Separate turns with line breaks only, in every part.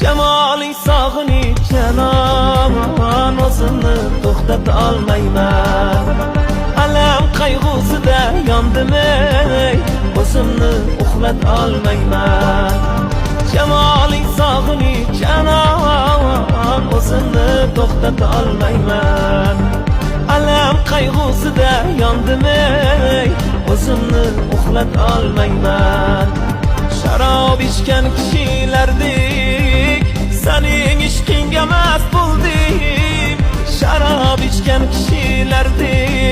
Cemalin sağını canan O'zimni to'xtata olmayman. Alam qayg'usida yondim ey, o'zimni uxlata olmayman. Cemalin sağını canan O'zimni to'xtata olmayman. Alam qayg'usida yondim ey, o'zimni uxlata olmayman. Sharob ichgan kishilardek sening ishqingga mast bo'ldim. Sharob ichgan kishilardek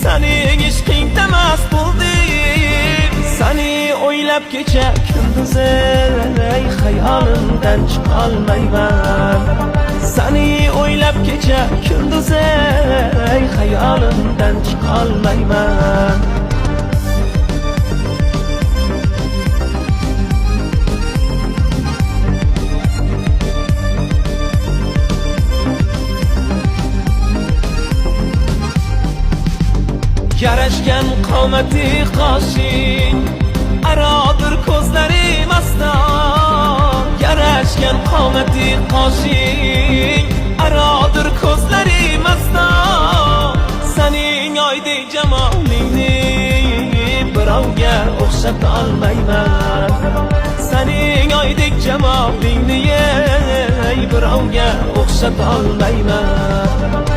sening ishqingda mast bo'ldim. Seni o'ylab kecha kunduz ey, xayolimdan chiqolmayman. Seni o'ylab kecha kunduz ey, xayolimdan chiqolmayman. Yarashgan qomati qoshing, arodir ko'zlarim aston. Yarashgan qomati qoshing, arodir ko'zlarim aston. Sening oydek jamolingni birovga o'xshata olmayman. Sening oydek jamolingni birovga o'xshata olmayman.